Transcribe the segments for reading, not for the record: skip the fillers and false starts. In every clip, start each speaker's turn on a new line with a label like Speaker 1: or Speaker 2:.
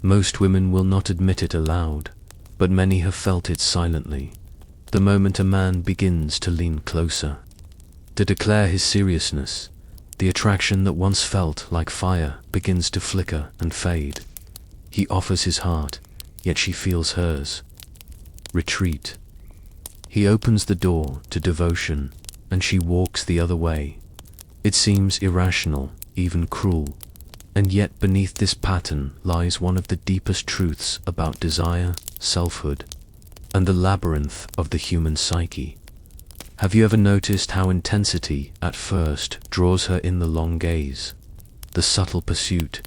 Speaker 1: Most women will not admit it aloud, but many have felt it silently, the moment a man begins to lean closer. To declare his seriousness, the attraction that once felt like fire begins to flicker and fade. He offers his heart, yet she feels hers. Retreat. He opens the door to devotion, and she walks the other way. It seems irrational, even cruel, and yet beneath this pattern lies one of the deepest truths about desire, selfhood, and the labyrinth of the human psyche. Have you ever noticed how intensity at first draws her in the long gaze, the subtle pursuit,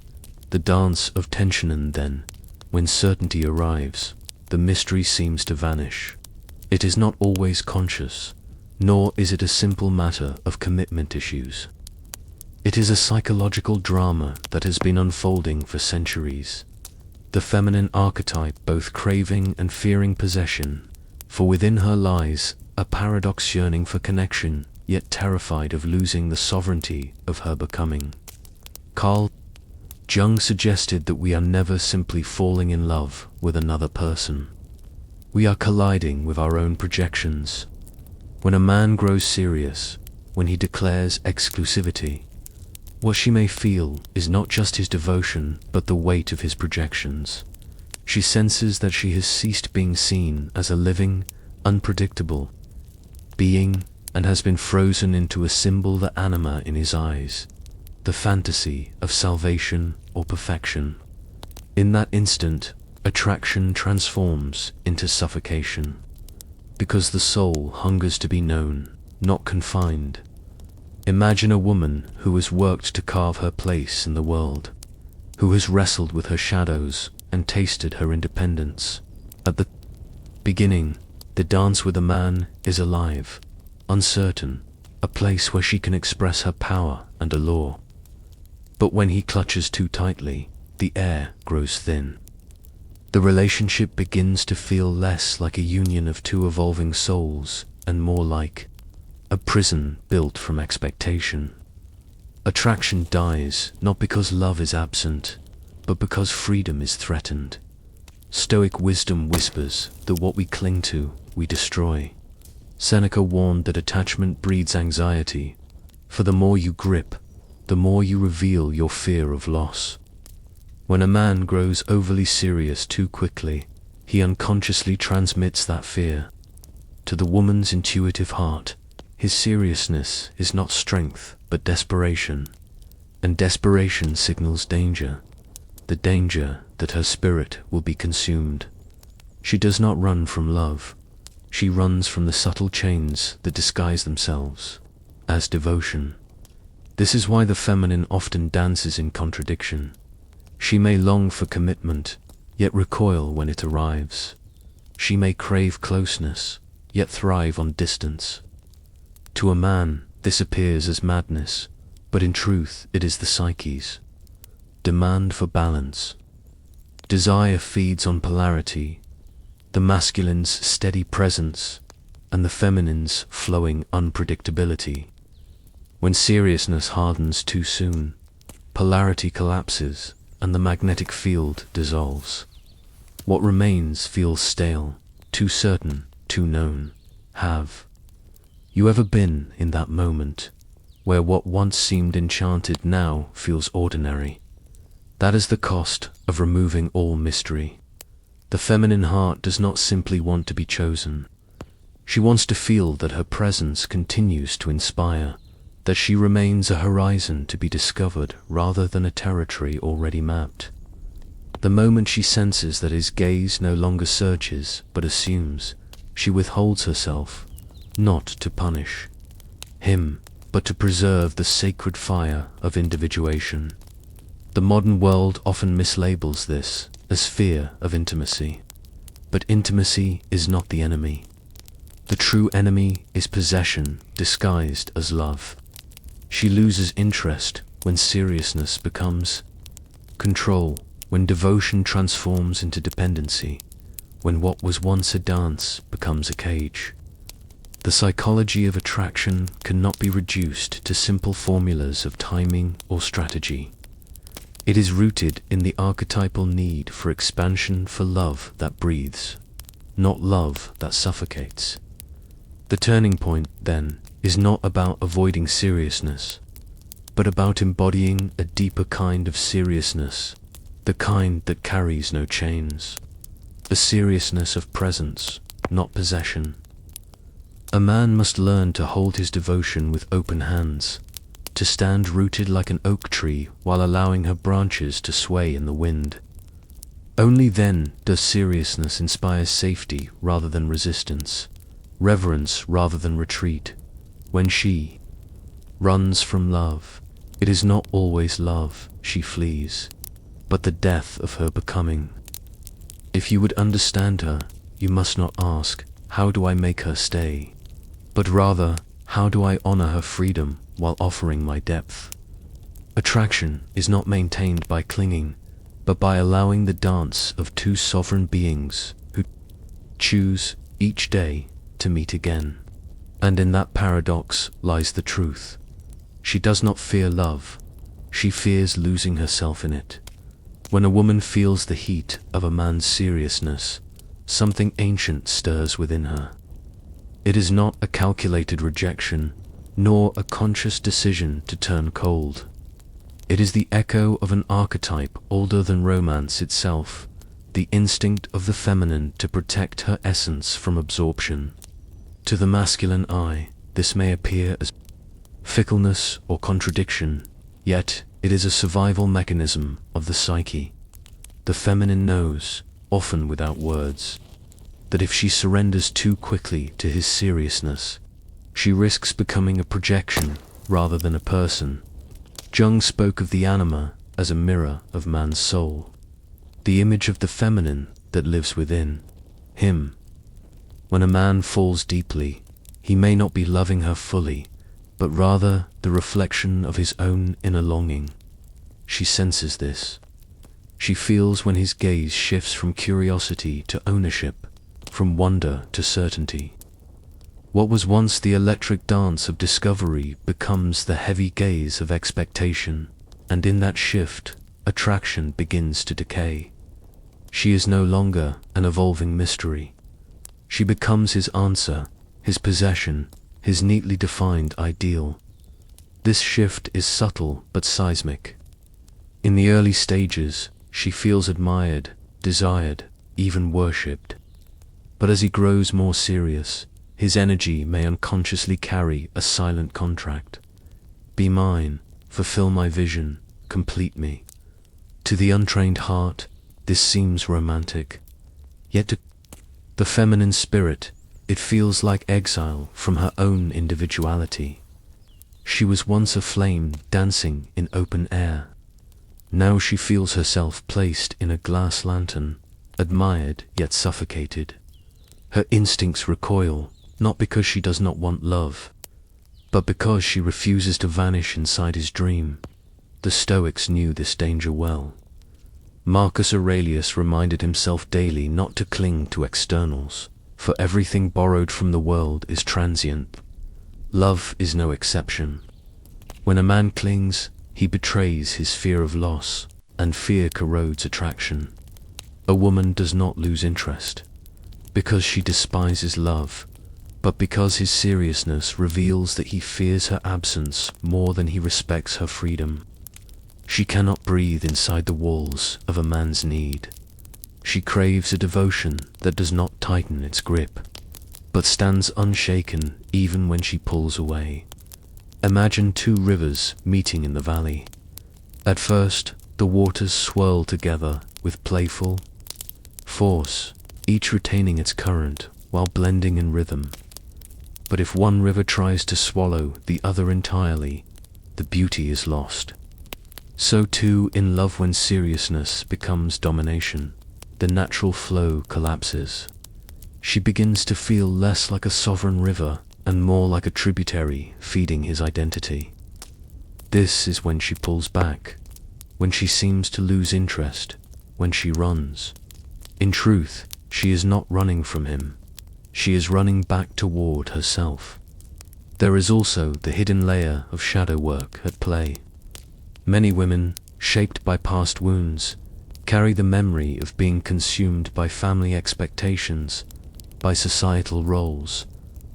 Speaker 1: the dance of tension, and then, when certainty arrives, the mystery seems to vanish? It is not always conscious, nor is it a simple matter of commitment issues. It is a psychological drama that has been unfolding for centuries. The feminine archetype both craving and fearing possession, for within her lies a paradox, yearning for connection, yet terrified of losing the sovereignty of her becoming. Carl Jung suggested that we are never simply falling in love with another person. We are colliding with our own projections. When a man grows serious, when he declares exclusivity, what she may feel is not just his devotion, but the weight of his projections. She senses that she has ceased being seen as a living, unpredictable being, and has been frozen into a symbol, the anima in his eyes, the fantasy of salvation or perfection. In that instant, attraction transforms into suffocation, because the soul hungers to be known, not confined. Imagine a woman who has worked to carve her place in the world, who has wrestled with her shadows and tasted her independence. At the beginning, the dance with a man is alive, uncertain, a place where she can express her power and allure. But when he clutches too tightly, the air grows thin. The relationship begins to feel less like a union of two evolving souls and more like a prison built from expectation. Attraction dies not because love is absent, but because freedom is threatened. Stoic wisdom whispers that what we cling to, we destroy. Seneca warned that attachment breeds anxiety, for the more you grip, the more you reveal your fear of loss. When a man grows overly serious too quickly, he unconsciously transmits that fear. To the woman's intuitive heart, his seriousness is not strength, but desperation. And desperation signals danger, the danger that her spirit will be consumed. She does not run from love. She runs from the subtle chains that disguise themselves as devotion. This is why the feminine often dances in contradiction. She may long for commitment, yet recoil when it arrives. She may crave closeness, yet thrive on distance. To a man, this appears as madness, but in truth it is the psyche's demand for balance. Desire feeds on polarity, the masculine's steady presence, and the feminine's flowing unpredictability. When seriousness hardens too soon, polarity collapses, and the magnetic field dissolves. What remains feels stale, too certain, too known. Have you ever been in that moment, where what once seemed enchanted now feels ordinary? That is the cost of removing all mystery. The feminine heart does not simply want to be chosen. She wants to feel that her presence continues to inspire, that she remains a horizon to be discovered rather than a territory already mapped. The moment she senses that his gaze no longer searches but assumes, she withholds herself, not to punish him, but to preserve the sacred fire of individuation. The modern world often mislabels this as fear of intimacy. But intimacy is not the enemy. The true enemy is possession disguised as love. She loses interest when seriousness becomes control, when devotion transforms into dependency, when what was once a dance becomes a cage. The psychology of attraction cannot be reduced to simple formulas of timing or strategy. It is rooted in the archetypal need for expansion, for love that breathes, not love that suffocates. The turning point, then, is not about avoiding seriousness, but about embodying a deeper kind of seriousness, the kind that carries no chains, a seriousness of presence, not possession. A man must learn to hold his devotion with open hands, to stand rooted like an oak tree while allowing her branches to sway in the wind. Only then does seriousness inspire safety rather than resistance, reverence rather than retreat. When she runs from love, it is not always love she flees, but the death of her becoming. If you would understand her, you must not ask, how do I make her stay? But rather, how do I honor her freedom while offering my depth? Attraction is not maintained by clinging, but by allowing the dance of two sovereign beings who choose each day to meet again. And in that paradox lies the truth. She does not fear love, she fears losing herself in it. When a woman feels the heat of a man's seriousness, something ancient stirs within her. It is not a calculated rejection, nor a conscious decision to turn cold. It is the echo of an archetype older than romance itself, the instinct of the feminine to protect her essence from absorption. To the masculine eye, this may appear as fickleness or contradiction, yet it is a survival mechanism of the psyche. The feminine knows, often without words, that if she surrenders too quickly to his seriousness, she risks becoming a projection rather than a person. Jung spoke of the anima as a mirror of man's soul, the image of the feminine that lives within him. When a man falls deeply, he may not be loving her fully, but rather the reflection of his own inner longing. She senses this. She feels when his gaze shifts from curiosity to ownership, from wonder to certainty. What was once the electric dance of discovery becomes the heavy gaze of expectation, and in that shift, attraction begins to decay. She is no longer an evolving mystery. She becomes his answer, his possession, his neatly defined ideal. This shift is subtle but seismic. In the early stages, she feels admired, desired, even worshipped. But as he grows more serious, his energy may unconsciously carry a silent contract. Be mine, fulfill my vision, complete me. To the untrained heart, this seems romantic. Yet to the feminine spirit, it feels like exile from her own individuality. She was once a flame dancing in open air. Now she feels herself placed in a glass lantern, admired yet suffocated. Her instincts recoil, not because she does not want love, but because she refuses to vanish inside his dream. The Stoics knew this danger well. Marcus Aurelius reminded himself daily not to cling to externals, for everything borrowed from the world is transient. Love is no exception. When a man clings, he betrays his fear of loss, and fear corrodes attraction. A woman does not lose interest, because she despises love, but because his seriousness reveals that he fears her absence more than he respects her freedom. She cannot breathe inside the walls of a man's need. She craves a devotion that does not tighten its grip, but stands unshaken even when she pulls away. Imagine two rivers meeting in the valley. At first, the waters swirl together with playful force, each retaining its current while blending in rhythm. But if one river tries to swallow the other entirely, the beauty is lost. So too in love, when seriousness becomes domination, the natural flow collapses. She begins to feel less like a sovereign river and more like a tributary feeding his identity. This is when she pulls back, when she seems to lose interest, when she runs. In truth, she is not running from him. She is running back toward herself. There is also the hidden layer of shadow work at play. Many women, shaped by past wounds, carry the memory of being consumed by family expectations, by societal roles,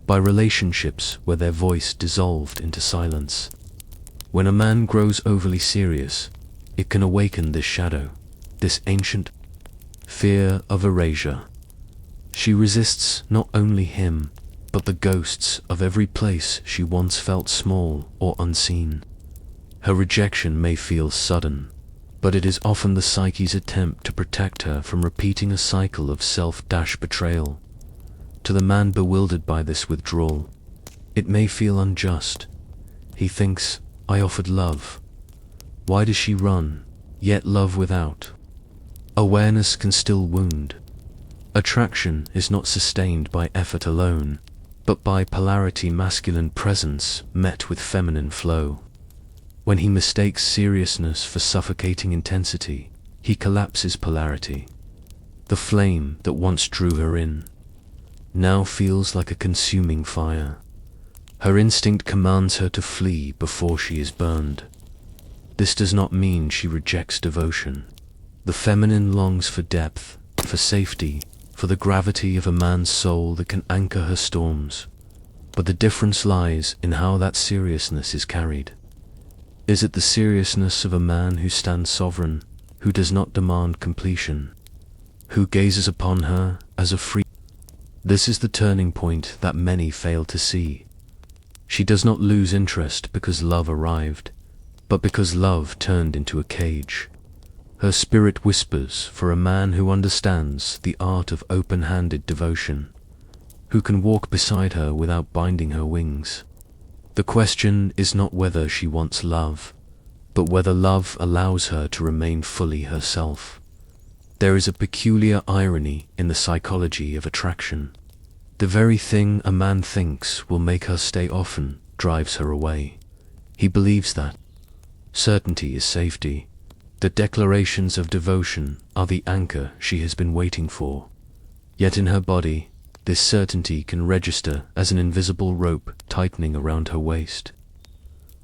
Speaker 1: by relationships where their voice dissolved into silence. When a man grows overly serious, it can awaken this shadow, this ancient fear of erasure. She resists not only him, but the ghosts of every place she once felt small or unseen. Her rejection may feel sudden, but it is often the psyche's attempt to protect her from repeating a cycle of self-betrayal. To the man bewildered by this withdrawal, it may feel unjust. He thinks, I offered love. Why does she run, yet love without? Awareness can still wound. Attraction is not sustained by effort alone, but by polarity, masculine presence met with feminine flow. When he mistakes seriousness for suffocating intensity, he collapses polarity. The flame that once drew her in now feels like a consuming fire. Her instinct commands her to flee before she is burned. This does not mean she rejects devotion. The feminine longs for depth, for safety, for the gravity of a man's soul that can anchor her storms. But the difference lies in how that seriousness is carried. Is it the seriousness of a man who stands sovereign, who does not demand completion, who gazes upon her as a free? This is the turning point that many fail to see. She does not lose interest because love arrived, but because love turned into a cage. Her spirit whispers for a man who understands the art of open-handed devotion, who can walk beside her without binding her wings. The question is not whether she wants love, but whether love allows her to remain fully herself. There is a peculiar irony in the psychology of attraction. The very thing a man thinks will make her stay often drives her away. He believes that certainty is safety, that declarations of devotion are the anchor she has been waiting for. Yet in her body, this certainty can register as an invisible rope tightening around her waist.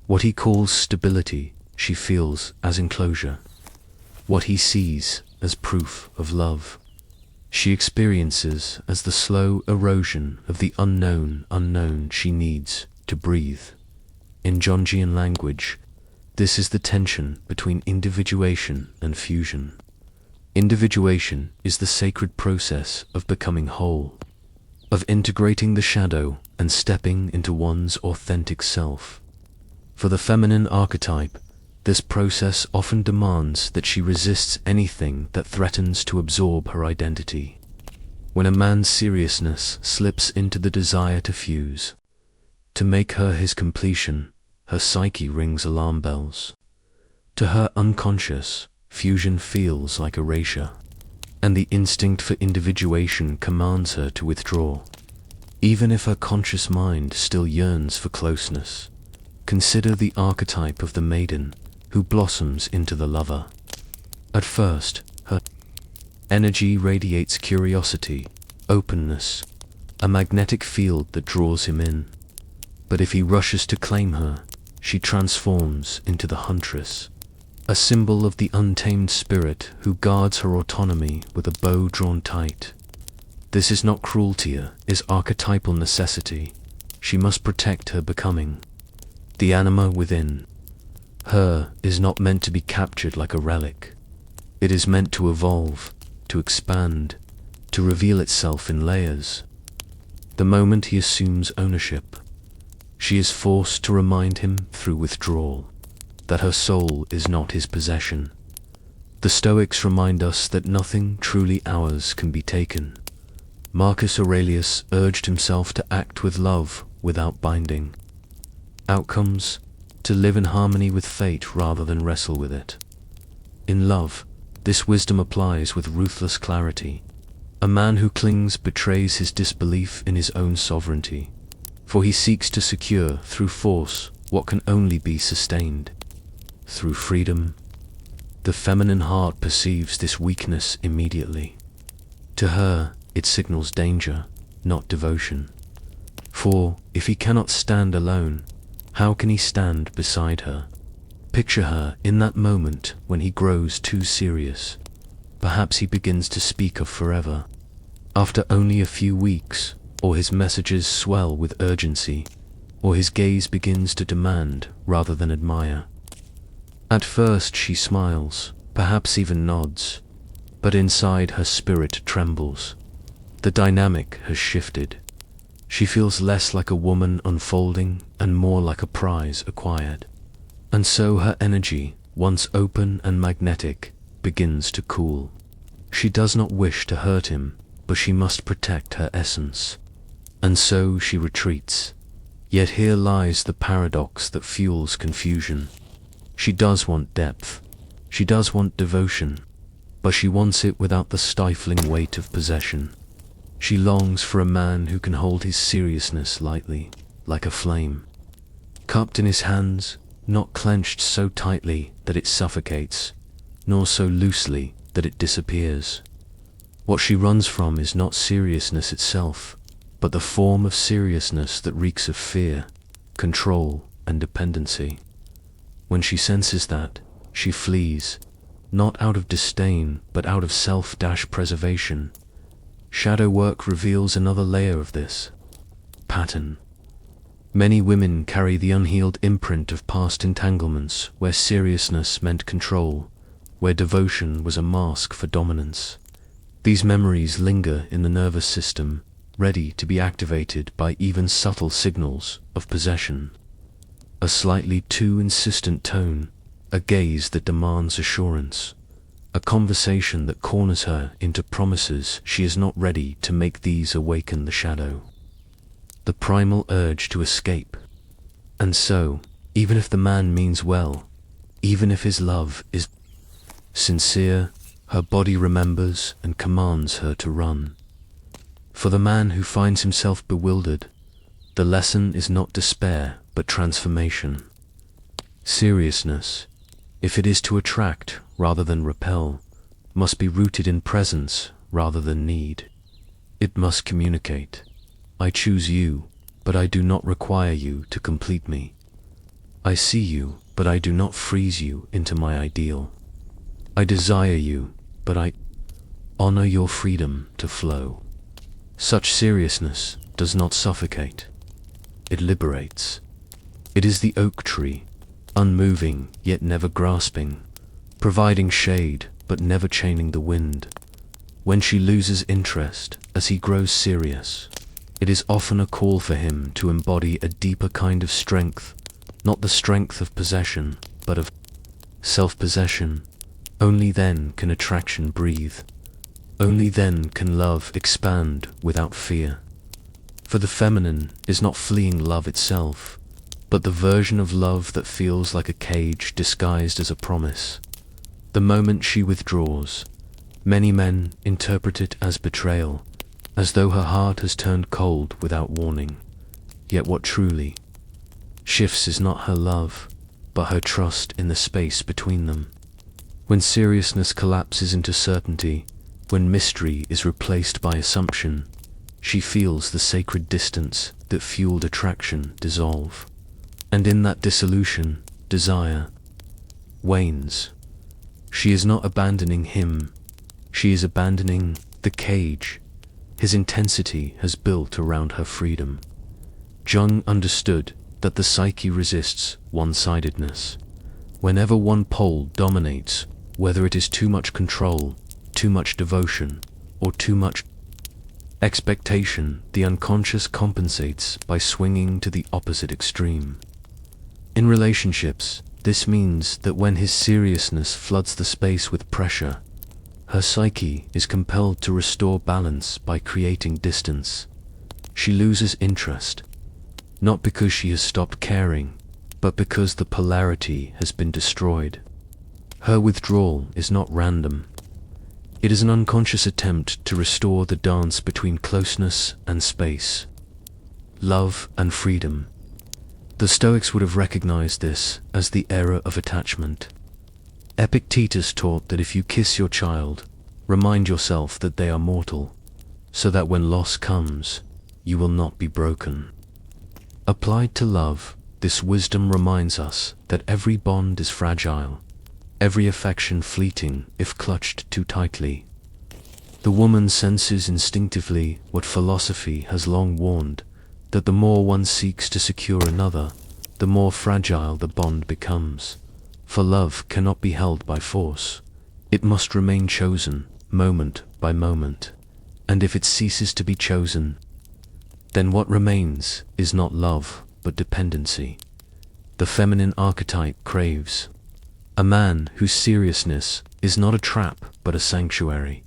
Speaker 1: What he calls stability, she feels as enclosure. What he sees as proof of love, she experiences as the slow erosion of the unknown she needs to breathe. In Jungian language, this is the tension between individuation and fusion. Individuation is the sacred process of becoming whole, of integrating the shadow and stepping into one's authentic self. For the feminine archetype, this process often demands that she resists anything that threatens to absorb her identity. When a man's seriousness slips into the desire to fuse, to make her his completion, her psyche rings alarm bells. To her unconscious, fusion feels like erasure, and the instinct for individuation commands her to withdraw. Even if her conscious mind still yearns for closeness, consider the archetype of the maiden who blossoms into the lover. At first, her energy radiates curiosity, openness, a magnetic field that draws him in. But if he rushes to claim her, she transforms into the huntress, a symbol of the untamed spirit who guards her autonomy with a bow drawn tight. This is not cruelty, it is archetypal necessity. She must protect her becoming. The anima within her is not meant to be captured like a relic. It is meant to evolve, to expand, to reveal itself in layers. The moment he assumes ownership, she is forced to remind him through withdrawal that her soul is not his possession. The Stoics remind us that nothing truly ours can be taken. Marcus Aurelius urged himself to act with love without binding. Outcomes: to live in harmony with fate rather than wrestle with it. In love, this wisdom applies with ruthless clarity. A man who clings betrays his disbelief in his own sovereignty, for he seeks to secure through force what can only be sustained through freedom. The feminine heart perceives this weakness immediately. To her, it signals danger, not devotion. For if he cannot stand alone, how can he stand beside her? Picture her in that moment when he grows too serious. Perhaps he begins to speak of forever. After only a few weeks, or his messages swell with urgency, or his gaze begins to demand rather than admire. At first she smiles, perhaps even nods, but inside her spirit trembles. The dynamic has shifted. She feels less like a woman unfolding and more like a prize acquired. And so her energy, once open and magnetic, begins to cool. She does not wish to hurt him, but she must protect her essence. And so she retreats. Yet here lies the paradox that fuels confusion. She does want depth. She does want devotion, but she wants it without the stifling weight of possession. She longs for a man who can hold his seriousness lightly, like a flame. Cupped in his hands, not clenched so tightly that it suffocates, nor so loosely that it disappears. What she runs from is not seriousness itself, but the form of seriousness that reeks of fear, control, and dependency. When she senses that, she flees, not out of disdain, but out of self-preservation. Shadow work reveals another layer of this pattern. Many women carry the unhealed imprint of past entanglements where seriousness meant control, where devotion was a mask for dominance. These memories linger in the nervous system, ready to be activated by even subtle signals of possession. A slightly too insistent tone, a gaze that demands assurance, a conversation that corners her into promises she is not ready to make. These awaken the shadow, the primal urge to escape. And so, even if the man means well, even if his love is sincere, her body remembers and commands her to run. For the man who finds himself bewildered, the lesson is not despair but transformation. Seriousness, if it is to attract rather than repel, must be rooted in presence rather than need. It must communicate, I choose you, but I do not require you to complete me. I see you, but I do not freeze you into my ideal. I desire you, but I honor your freedom to flow. Such seriousness does not suffocate. It liberates. It is the oak tree, unmoving yet never grasping, providing shade but never chaining the wind. When she loses interest as he grows serious, it is often a call for him to embody a deeper kind of strength, not the strength of possession, but of self-possession. Only then can attraction breathe. Only then can love expand without fear. For the feminine is not fleeing love itself, but the version of love that feels like a cage disguised as a promise. The moment she withdraws, many men interpret it as betrayal, as though her heart has turned cold without warning. Yet what truly shifts is not her love, but her trust in the space between them. When seriousness collapses into certainty, when mystery is replaced by assumption, she feels the sacred distance that fueled attraction dissolve. And in that dissolution, desire wanes. She is not abandoning him, she is abandoning the cage his intensity has built around her freedom. Jung understood that the psyche resists one-sidedness. Whenever one pole dominates, whether it is too much control, too much devotion, or too much expectation, the unconscious compensates by swinging to the opposite extreme. In relationships, this means that when his seriousness floods the space with pressure, her psyche is compelled to restore balance by creating distance. She loses interest, not because she has stopped caring, but because the polarity has been destroyed. Her withdrawal is not random. It is an unconscious attempt to restore the dance between closeness and space, love and freedom. The Stoics would have recognized this as the error of attachment. Epictetus taught that if you kiss your child, remind yourself that they are mortal, so that when loss comes, you will not be broken. Applied to love, this wisdom reminds us that every bond is fragile, every affection fleeting if clutched too tightly. The woman senses instinctively what philosophy has long warned, that the more one seeks to secure another, the more fragile the bond becomes. For love cannot be held by force. It must remain chosen, moment by moment. And if it ceases to be chosen, then what remains is not love, but dependency. The feminine archetype craves a man whose seriousness is not a trap, but a sanctuary.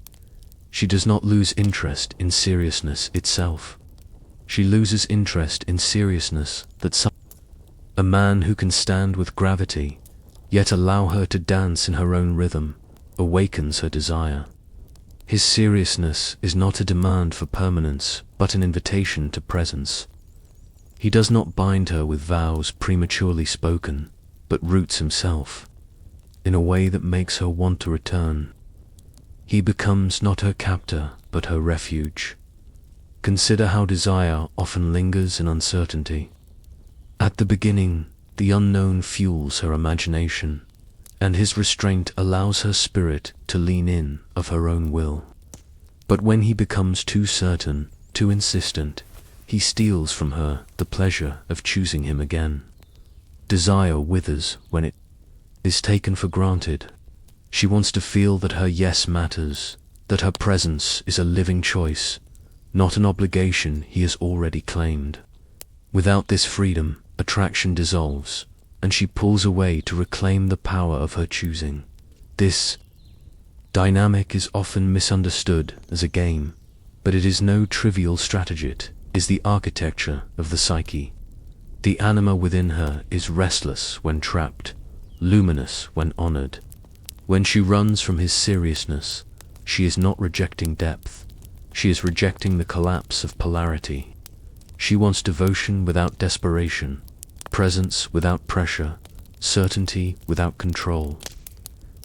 Speaker 1: She does not lose interest in seriousness itself. She loses interest in seriousness that a man who can stand with gravity, yet allow her to dance in her own rhythm, awakens her desire. His seriousness is not a demand for permanence, but an invitation to presence. He does not bind her with vows prematurely spoken, but roots himself in a way that makes her want to return. He becomes not her captor, but her refuge. Consider how desire often lingers in uncertainty. At the beginning, the unknown fuels her imagination, and his restraint allows her spirit to lean in of her own will. But when he becomes too certain, too insistent, he steals from her the pleasure of choosing him again. Desire withers when it is taken for granted. She wants to feel that her yes matters, that her presence is a living choice, not an obligation he has already claimed. Without this freedom, attraction dissolves, and she pulls away to reclaim the power of her choosing. This dynamic is often misunderstood as a game, but it is no trivial strategy. It is the architecture of the psyche. The anima within her is restless when trapped, luminous when honored. When she runs from his seriousness, she is not rejecting depth. She is rejecting the collapse of polarity. She wants devotion without desperation, presence without pressure, certainty without control.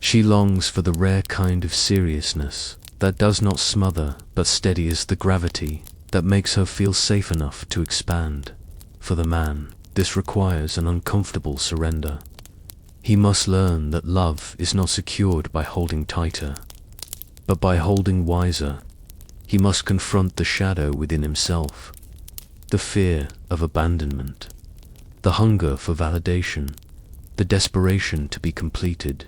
Speaker 1: She longs for the rare kind of seriousness that does not smother but steadies the gravity that makes her feel safe enough to expand. For the man, this requires an uncomfortable surrender. He must learn that love is not secured by holding tighter, but by holding wiser. He must confront the shadow within himself, the fear of abandonment, the hunger for validation, the desperation to be completed.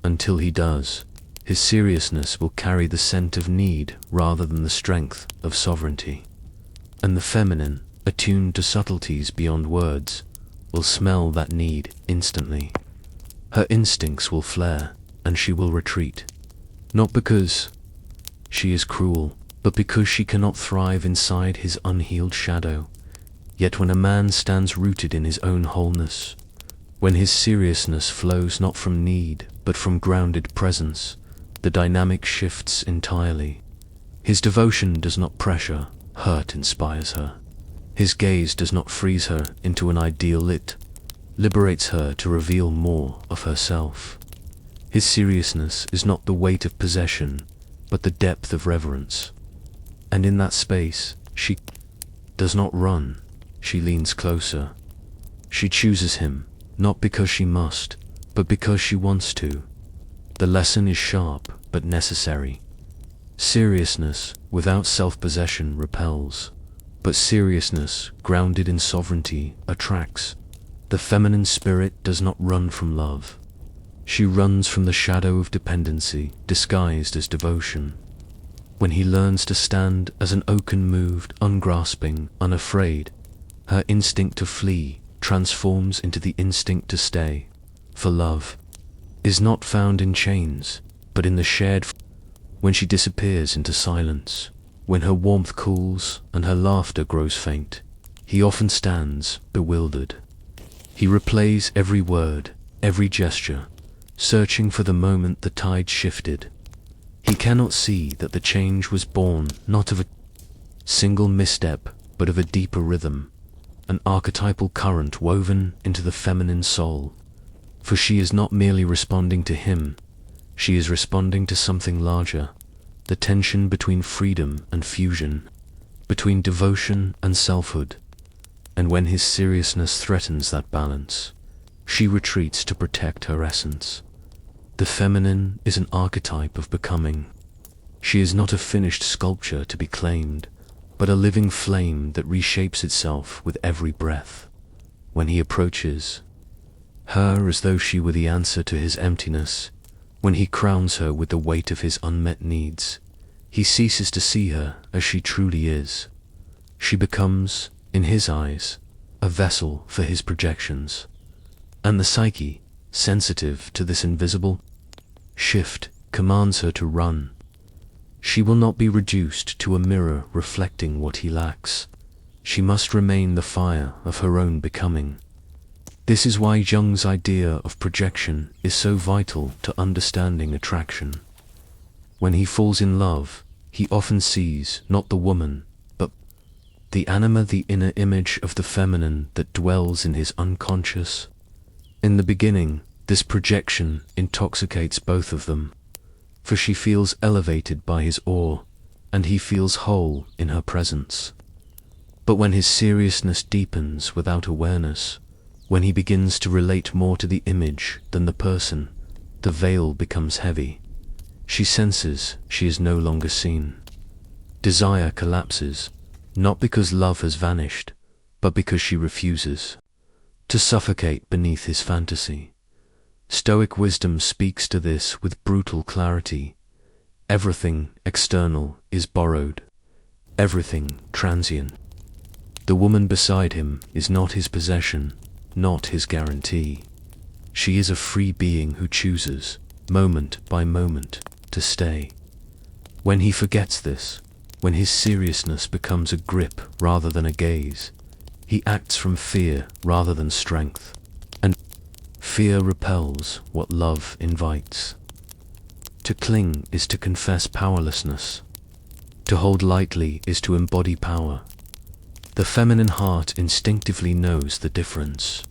Speaker 1: Until he does, his seriousness will carry the scent of need rather than the strength of sovereignty. And the feminine, attuned to subtleties beyond words, will smell that need instantly. Her instincts will flare, and she will retreat. Not because she is cruel, but because she cannot thrive inside his unhealed shadow. Yet when a man stands rooted in his own wholeness, when his seriousness flows not from need, but from grounded presence, the dynamic shifts entirely. His devotion does not pressure, hurt inspires her. His gaze does not freeze her into an ideal, it liberates her to reveal more of herself. His seriousness is not the weight of possession, but the depth of reverence. And in that space, she does not run, she leans closer. She chooses him, not because she must, but because she wants to. The lesson is sharp, but necessary. Seriousness without self-possession repels, but seriousness grounded in sovereignty attracts. The feminine spirit does not run from love. She runs from the shadow of dependency, disguised as devotion. When he learns to stand as an oaken moved, ungrasping, unafraid, her instinct to flee transforms into the instinct to stay. For love is not found in chains, but in the shared when she disappears into silence, when her warmth cools and her laughter grows faint, he often stands bewildered. He replays every word, every gesture, searching for the moment the tide shifted. He cannot see that the change was born not of a single misstep, but of a deeper rhythm, an archetypal current woven into the feminine soul. For she is not merely responding to him, she is responding to something larger, the tension between freedom and fusion, between devotion and selfhood. and when his seriousness threatens that balance, she retreats to protect her essence. The feminine is an archetype of becoming. She is not a finished sculpture to be claimed, but a living flame that reshapes itself with every breath. When he approaches her as though she were the answer to his emptiness, when he crowns her with the weight of his unmet needs, he ceases to see her as she truly is. She becomes, in his eyes, a vessel for his projections. And the psyche, sensitive to this invisible shift, commands her to run. She will not be reduced to a mirror reflecting what he lacks. She must remain the fire of her own becoming. This is why Jung's idea of projection is so vital to understanding attraction. When he falls in love, he often sees not the woman, but the anima, the inner image of the feminine that dwells in his unconscious. In the beginning, this projection intoxicates both of them, for she feels elevated by his awe, and he feels whole in her presence. But when his seriousness deepens without awareness, when he begins to relate more to the image than the person, the veil becomes heavy. She senses she is no longer seen. Desire collapses, not because love has vanished, but because she refuses to suffocate beneath his fantasy. Stoic wisdom speaks to this with brutal clarity. Everything external is borrowed, everything transient. The woman beside him is not his possession, not his guarantee. She is a free being who chooses, moment by moment, to stay. When he forgets this, when his seriousness becomes a grip rather than a gaze, he acts from fear rather than strength, and fear repels what love invites. To cling is to confess powerlessness. To hold lightly is to embody power. The feminine heart instinctively knows the difference.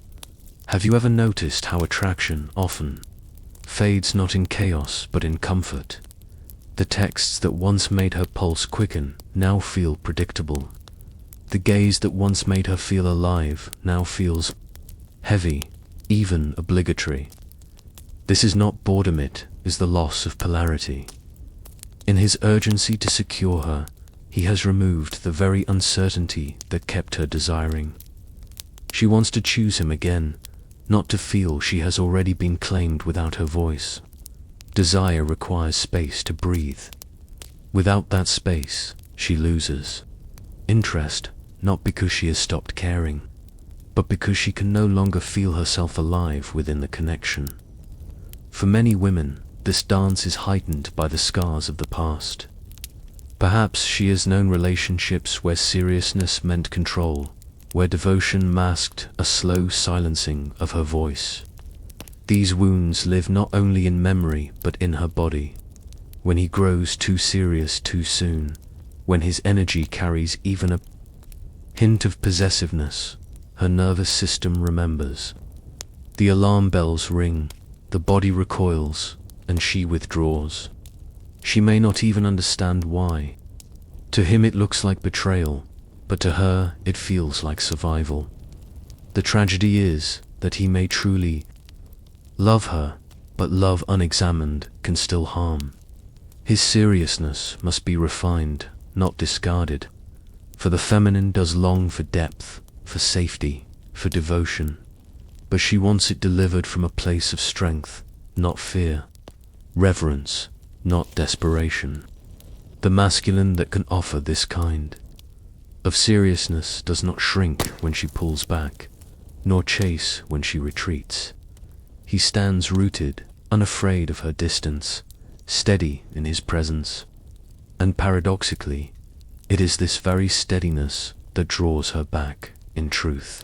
Speaker 1: Have you ever noticed how attraction often fades not in chaos but in comfort? The texts that once made her pulse quicken now feel predictable. The gaze that once made her feel alive now feels heavy, even obligatory. This is not boredom, it is the loss of polarity. In his urgency to secure her, he has removed the very uncertainty that kept her desiring. She wants to choose him again, not to feel she has already been claimed without her voice. Desire requires space to breathe. Without that space, she loses interest, not because she has stopped caring, but because she can no longer feel herself alive within the connection. For many women, this dance is heightened by the scars of the past. Perhaps she has known relationships where seriousness meant control, where devotion masked a slow silencing of her voice. These wounds live not only in memory but in her body. When he grows too serious too soon, when his energy carries even a hint of possessiveness, her nervous system remembers. The alarm bells ring, the body recoils, and she withdraws. She may not even understand why. To him it looks like betrayal, but to her it feels like survival. The tragedy is that he may truly love her, but love unexamined can still harm. His seriousness must be refined, not discarded, for the feminine does long for depth, for safety, for devotion, but she wants it delivered from a place of strength, not fear, reverence, not desperation. The masculine that can offer this kind of seriousness does not shrink when she pulls back, nor chase when she retreats. He stands rooted, unafraid of her distance, steady in his presence. And paradoxically, it is this very steadiness that draws her back, in truth.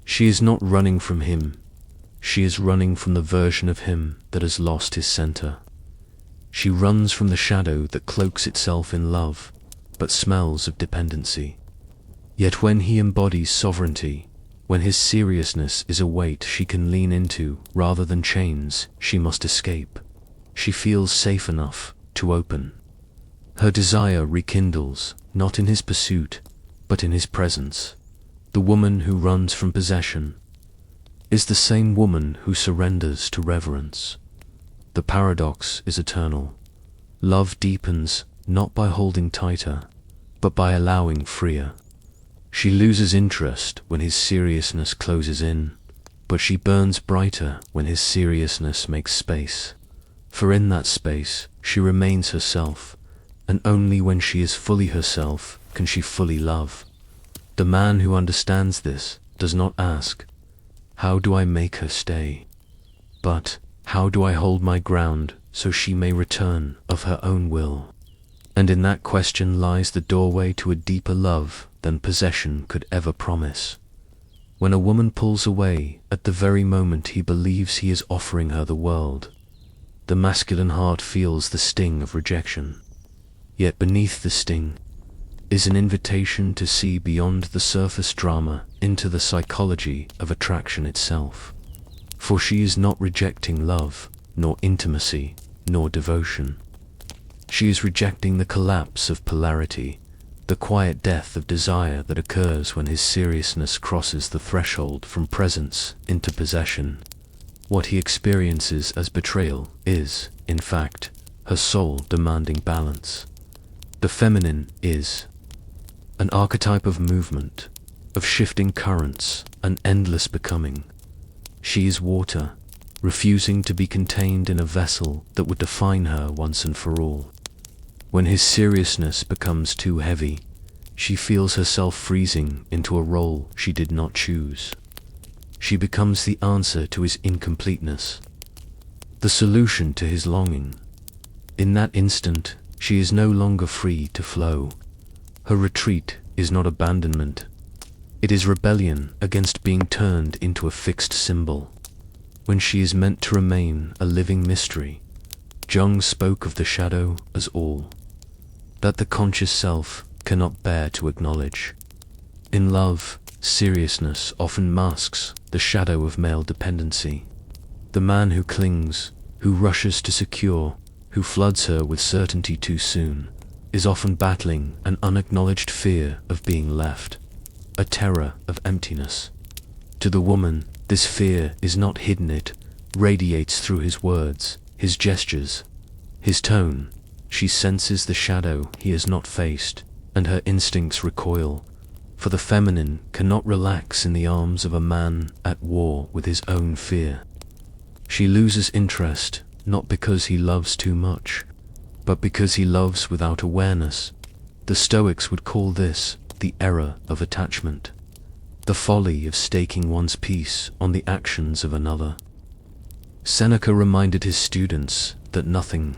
Speaker 1: She is not running from him, she is running from the version of him that has lost his center. She runs from the shadow that cloaks itself in love, but smells of dependency. Yet when he embodies sovereignty, when his seriousness is a weight she can lean into rather than chains she must escape, she feels safe enough to open. Her desire rekindles, not in his pursuit, but in his presence. The woman who runs from possession is the same woman who surrenders to reverence. The paradox is eternal. Love deepens not by holding tighter, but by allowing freer. She loses interest when his seriousness closes in, but she burns brighter when his seriousness makes space. For in that space she remains herself, and only when she is fully herself can she fully love. The man who understands this does not ask, "How do I make her stay?" but, "How do I hold my ground so she may return of her own will?" And in that question lies the doorway to a deeper love than possession could ever promise. When a woman pulls away at the very moment he believes he is offering her the world, the masculine heart feels the sting of rejection. Yet beneath the sting is an invitation to see beyond the surface drama into the psychology of attraction itself. For she is not rejecting love, nor intimacy, nor devotion. She is rejecting the collapse of polarity, the quiet death of desire that occurs when his seriousness crosses the threshold from presence into possession. What he experiences as betrayal is, in fact, her soul demanding balance. The feminine is an archetype of movement, of shifting currents, an endless becoming. She is water, refusing to be contained in a vessel that would define her once and for all. When his seriousness becomes too heavy, she feels herself freezing into a role she did not choose. She becomes the answer to his incompleteness, the solution to his longing. In that instant, she is no longer free to flow. Her retreat is not abandonment. It is rebellion against being turned into a fixed symbol. When she is meant to remain a living mystery, Jung spoke of the shadow as all that the conscious self cannot bear to acknowledge. In love, seriousness often masks the shadow of male dependency. The man who clings, who rushes to secure, who floods her with certainty too soon, is often battling an unacknowledged fear of being left, a terror of emptiness. To the woman, this fear is not hidden, it radiates through his words, his gestures, his tone. She senses the shadow he has not faced, and her instincts recoil, for the feminine cannot relax in the arms of a man at war with his own fear. She loses interest, not because he loves too much, but because he loves without awareness. The Stoics would call this the error of attachment, the folly of staking one's peace on the actions of another. Seneca reminded his students that nothing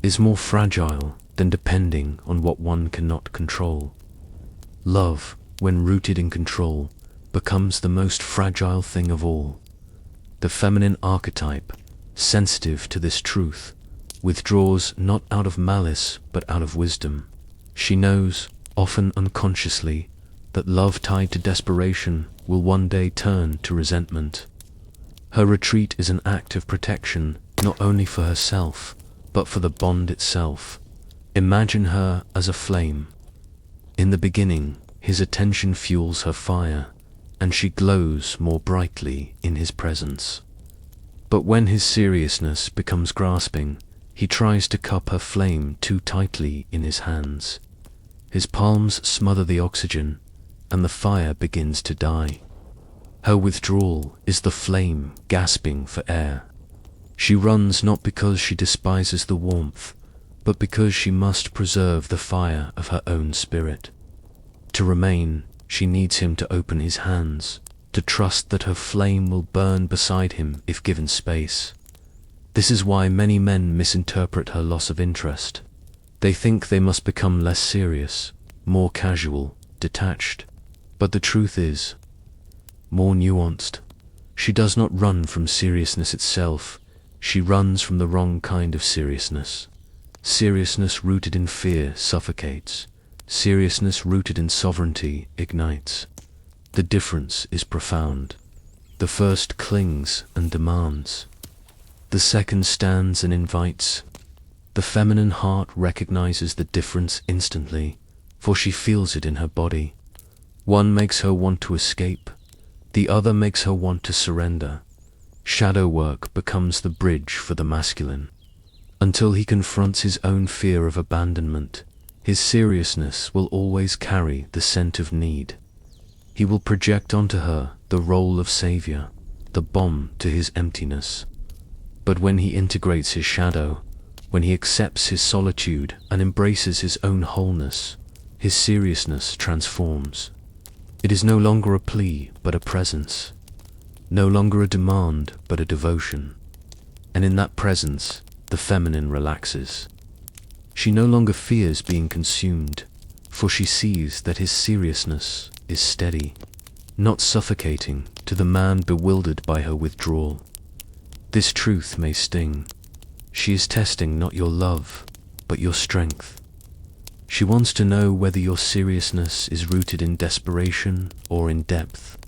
Speaker 1: is more fragile than depending on what one cannot control. Love, when rooted in control, becomes the most fragile thing of all. The feminine archetype, sensitive to this truth, withdraws not out of malice but out of wisdom. She knows, often unconsciously, that love tied to desperation will one day turn to resentment. Her retreat is an act of protection, not only for herself, but for the bond itself. Imagine her as a flame. In the beginning, his attention fuels her fire, and she glows more brightly in his presence. But when his seriousness becomes grasping, he tries to cup her flame too tightly in his hands. His palms smother the oxygen, and the fire begins to die. Her withdrawal is the flame gasping for air. She runs not because she despises the warmth, but because she must preserve the fire of her own spirit. To remain, she needs him to open his hands, to trust that her flame will burn beside him if given space. This is why many men misinterpret her loss of interest. They think they must become less serious, more casual, detached. But the truth is more nuanced. She does not run from seriousness itself. She runs from the wrong kind of seriousness. Seriousness rooted in fear suffocates. Seriousness rooted in sovereignty ignites. The difference is profound. The first clings and demands. The second stands and invites. The feminine heart recognizes the difference instantly, for she feels it in her body. One makes her want to escape, the other makes her want to surrender. Shadow work becomes the bridge for the masculine. Until he confronts his own fear of abandonment, his seriousness will always carry the scent of need. He will project onto her the role of savior, the bomb to his emptiness. But when he integrates his shadow, when he accepts his solitude and embraces his own wholeness, his seriousness transforms. It is no longer a plea, but a presence. No longer a demand, but a devotion. And in that presence, the feminine relaxes. She no longer fears being consumed, for she sees that his seriousness is steady, not suffocating to the man bewildered by her withdrawal. This truth may sting. She is testing not your love, but your strength. She wants to know whether your seriousness is rooted in desperation or in depth.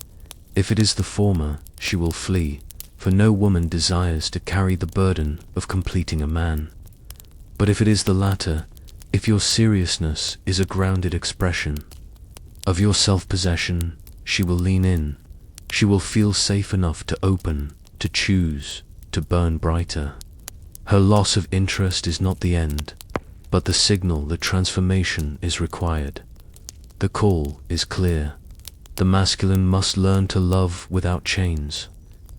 Speaker 1: If it is the former, she will flee, for no woman desires to carry the burden of completing a man. But if it is the latter, if your seriousness is a grounded expression of your self-possession, she will lean in. She will feel safe enough to open, to choose, to burn brighter. Her loss of interest is not the end, but the signal that transformation is required. The call is clear. The masculine must learn to love without chains,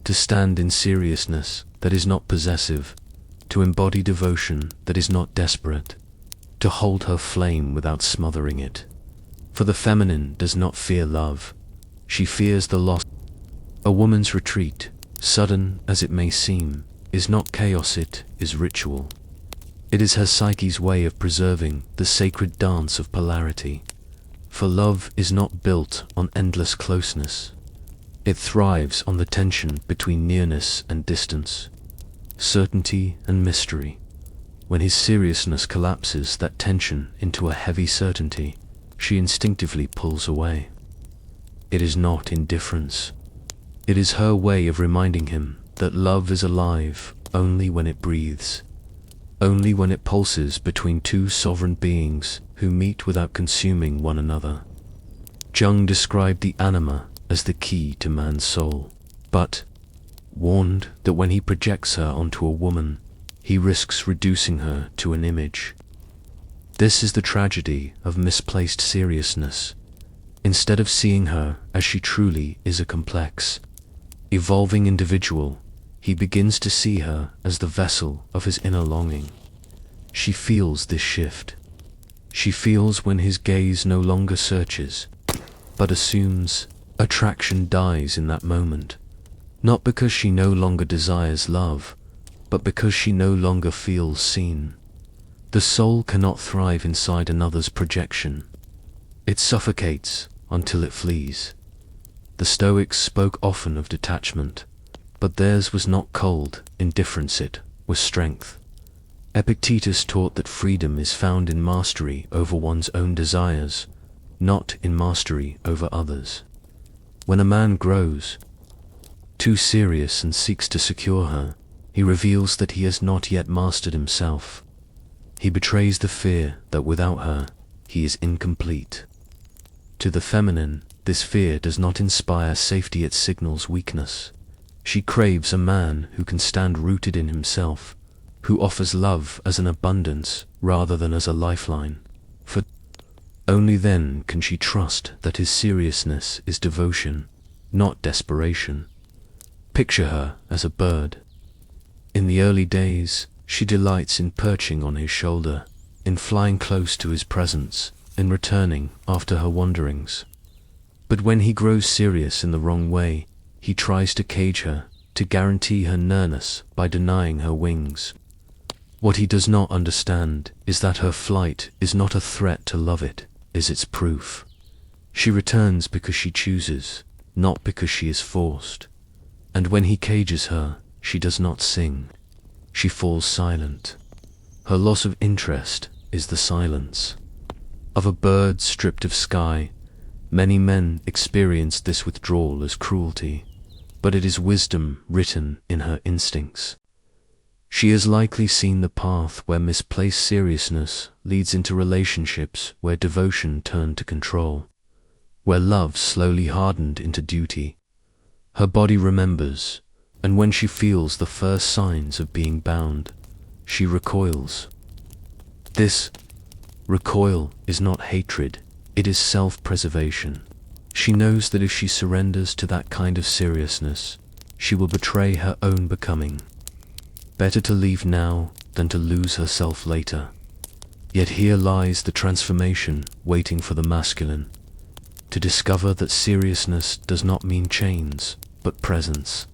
Speaker 1: to stand in seriousness that is not possessive, to embody devotion that is not desperate, to hold her flame without smothering it. For the feminine does not fear love, she fears the loss. A woman's retreat, sudden as it may seem, is not chaos, it is ritual. It is her psyche's way of preserving the sacred dance of polarity. For love is not built on endless closeness. It thrives on the tension between nearness and distance, certainty and mystery. When his seriousness collapses that tension into a heavy certainty, she instinctively pulls away. It is not indifference. It is her way of reminding him that love is alive only when it breathes, only when it pulses between two sovereign beings who meet without consuming one another. Jung described the anima as the key to man's soul, but warned that when he projects her onto a woman, he risks reducing her to an image. This is the tragedy of misplaced seriousness. Instead of seeing her as she truly is, a complex, evolving individual, he begins to see her as the vessel of his inner longing. She feels this shift. She feels when his gaze no longer searches, but assumes. Attraction dies in that moment, not because she no longer desires love, but because she no longer feels seen. The soul cannot thrive inside another's projection. It suffocates until it flees. The Stoics spoke often of detachment, but theirs was not cold indifference, it was strength. Epictetus taught that freedom is found in mastery over one's own desires, not in mastery over others. When a man grows too serious and seeks to secure her, he reveals that he has not yet mastered himself. He betrays the fear that without her, he is incomplete. To the feminine, this fear does not inspire safety, it signals weakness. She craves a man who can stand rooted in himself, who offers love as an abundance rather than as a lifeline. For only then can she trust that his seriousness is devotion, not desperation. Picture her as a bird. In the early days, she delights in perching on his shoulder, in flying close to his presence, in returning after her wanderings. But when he grows serious in the wrong way, he tries to cage her, to guarantee her nearness by denying her wings. What he does not understand is that her flight is not a threat to love, it is its proof. She returns because she chooses, not because she is forced. And when he cages her, she does not sing. She falls silent. Her loss of interest is the silence of a bird stripped of sky. Many men experience this withdrawal as cruelty, but it is wisdom written in her instincts. She has likely seen the path where misplaced seriousness leads into relationships where devotion turned to control. where love slowly hardened into duty. Her body remembers, and when she feels the first signs of being bound, she recoils. This recoil is not hatred, it is self-preservation. She knows that if she surrenders to that kind of seriousness, she will betray her own becoming. Better to leave now than to lose herself later. Yet here lies the transformation waiting for the masculine, to discover that seriousness does not mean chains, but presence.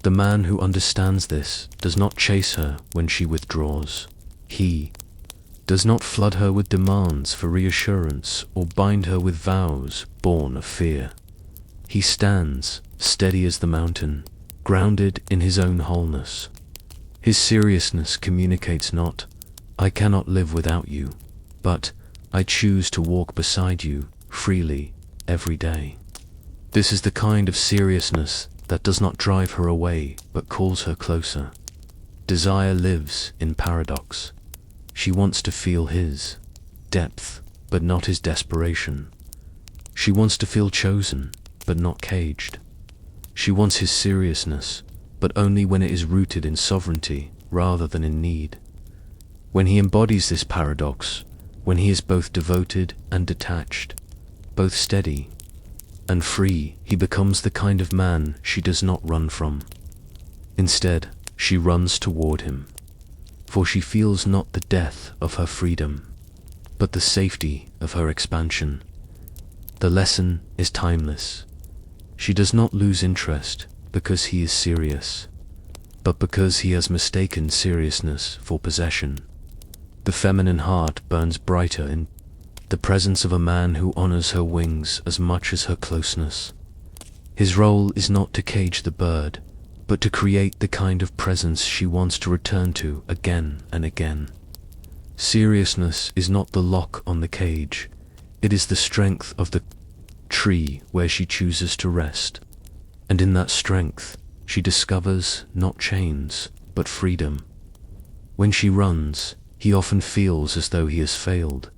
Speaker 1: The man who understands this does not chase her when she withdraws. He does not flood her with demands for reassurance or bind her with vows born of fear. He stands, steady as the mountain, grounded in his own wholeness. His seriousness communicates not, "I cannot live without you," but "I choose to walk beside you freely every day." This is the kind of seriousness that does not drive her away, but calls her closer. Desire lives in paradox. She wants to feel his depth, but not his desperation. She wants to feel chosen, but not caged. She wants his seriousness, but only when it is rooted in sovereignty rather than in need. When he embodies this paradox, when he is both devoted and detached, both steady and free, he becomes the kind of man she does not run from. Instead, she runs toward him, for she feels not the death of her freedom, but the safety of her expansion. The lesson is timeless. She does not lose interest because he is serious, but because he has mistaken seriousness for possession. The feminine heart burns brighter in the presence of a man who honors her wings as much as her closeness. His role is not to cage the bird, but to create the kind of presence she wants to return to again and again. Seriousness is not the lock on the cage, it is the strength of the tree where she chooses to rest. And in that strength, she discovers not chains, but freedom. When she runs, he often feels as though he has failed.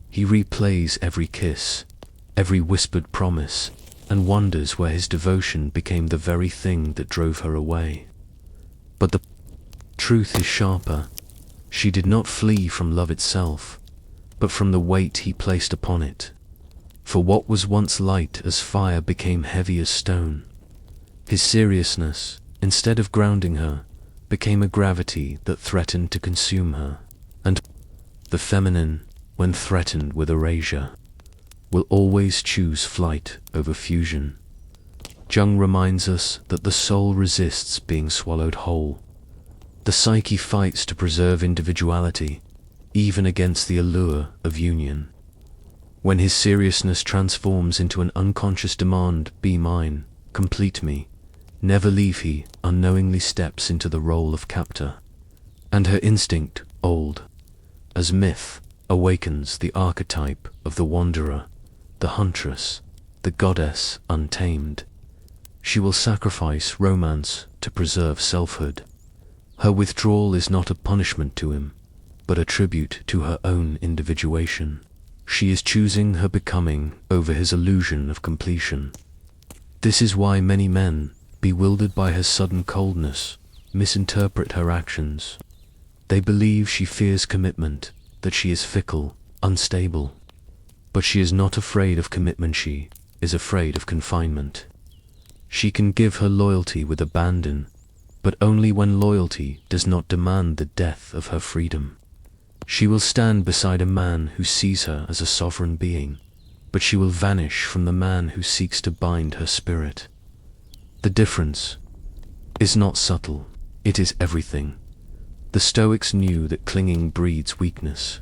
Speaker 1: He replays every kiss, every whispered promise, and wonders where his devotion became the very thing that drove her away. But the truth is sharper. She did not flee from love itself, but from the weight he placed upon it. For what was once light as fire became heavy as stone. His seriousness, instead of grounding her, became a gravity that threatened to consume her. And the feminine, when threatened with erasure, will always choose flight over fusion. Jung reminds us that the soul resists being swallowed whole. The psyche fights to preserve individuality, even against the allure of union. When his seriousness transforms into an unconscious demand, "Be mine, complete me, never leave," he unknowingly steps into the role of captor. And her instinct, old as myth, awakens the archetype of the wanderer, the huntress, the goddess untamed. She will sacrifice romance to preserve selfhood. Her withdrawal is not a punishment to him, but a tribute to her own individuation. She is choosing her becoming over his illusion of completion. This is why many men, bewildered by her sudden coldness, misinterpret her actions. They believe she fears commitment, that she is fickle, unstable. But she is not afraid of commitment, she is afraid of confinement. She can give her loyalty with abandon, but only when loyalty does not demand the death of her freedom. She will stand beside a man who sees her as a sovereign being, but she will vanish from the man who seeks to bind her spirit. The difference is not subtle, it is everything. The Stoics knew that clinging breeds weakness.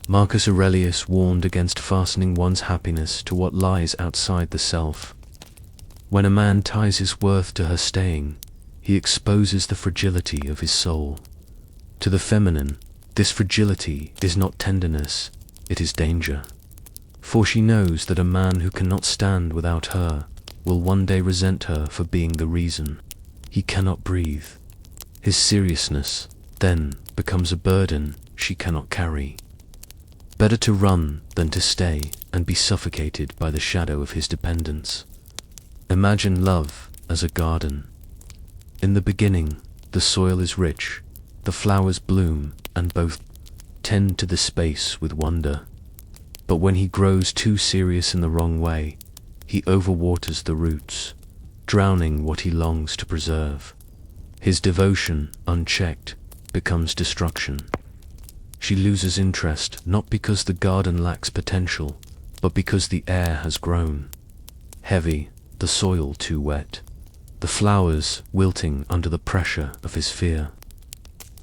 Speaker 1: Marcus Aurelius warned against fastening one's happiness to what lies outside the self. When a man ties his worth to her staying, he exposes the fragility of his soul. To the feminine, this fragility is not tenderness, it is danger. For she knows that a man who cannot stand without her will one day resent her for being the reason he cannot breathe. His seriousness, then, becomes a burden she cannot carry. Better to run than to stay, and and be suffocated by the shadow of his dependence. Imagine love as a garden. In the beginning, the soil is rich, the flowers bloom, and both tend to the space with wonder. But when he grows too serious in the wrong way, he overwaters the roots, drowning what he longs to preserve. His devotion, unchecked, becomes destruction. She loses interest not because the garden lacks potential, but because the air has grown heavy, the soil too wet, the flowers wilting under the pressure of his fear.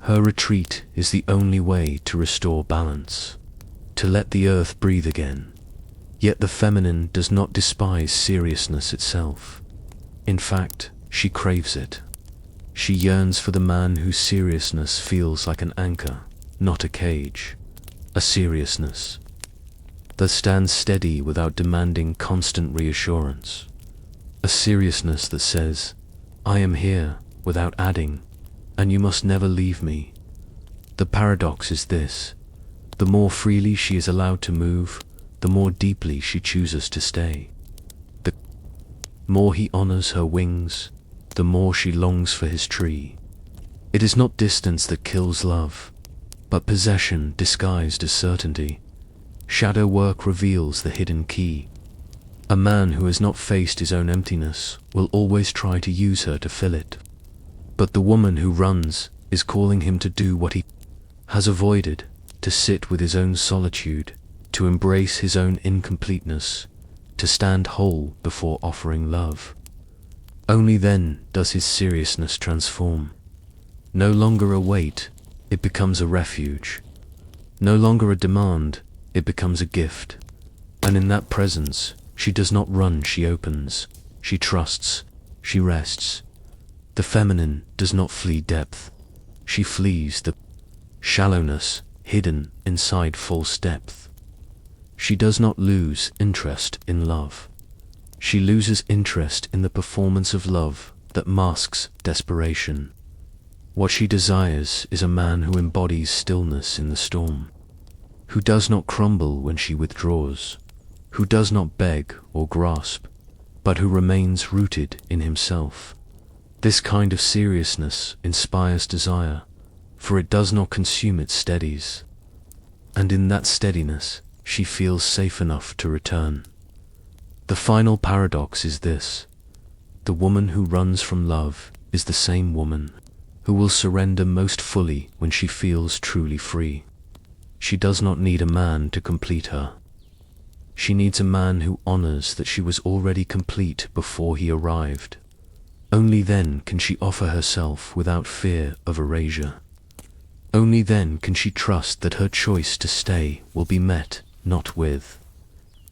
Speaker 1: Her retreat is the only way to restore balance, to let the earth breathe again. Yet the feminine does not despise seriousness itself. In fact, she craves it. She yearns for the man whose seriousness feels like an anchor, not a cage. A seriousness that stands steady without demanding constant reassurance. A seriousness that says, "I am here," without adding, "and you must never leave me." The paradox is this: the more freely she is allowed to move, the more deeply she chooses to stay. The more he honors her wings, the more she longs for his tree. It is not distance that kills love, but possession disguised as certainty. Shadow work reveals the hidden key. A man who has not faced his own emptiness will always try to use her to fill it. But the woman who runs is calling him to do what he has avoided, to sit with his own solitude, to embrace his own incompleteness, to stand whole before offering love. Only then does his seriousness transform. No longer a weight, it becomes a refuge. No longer a demand, it becomes a gift. And in that presence, she does not run, she opens. She trusts, she rests. The feminine does not flee depth. She flees the shallowness hidden inside false depth. She does not lose interest in love. She loses interest in the performance of love that masks desperation. What she desires is a man who embodies stillness in the storm, who does not crumble when she withdraws, who does not beg or grasp, but who remains rooted in himself. This kind of seriousness inspires desire, for it does not consume, it steadies. And in that steadiness, she feels safe enough to return. The final paradox is this: the woman who runs from love is the same woman who will surrender most fully when she feels truly free. She does not need a man to complete her. She needs a man who honors that she was already complete before he arrived. Only then can she offer herself without fear of erasure. Only then can she trust that her choice to stay will be met not with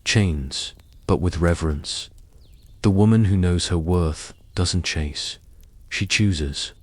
Speaker 1: chains, but with reverence. The woman who knows her worth doesn't chase, she chooses.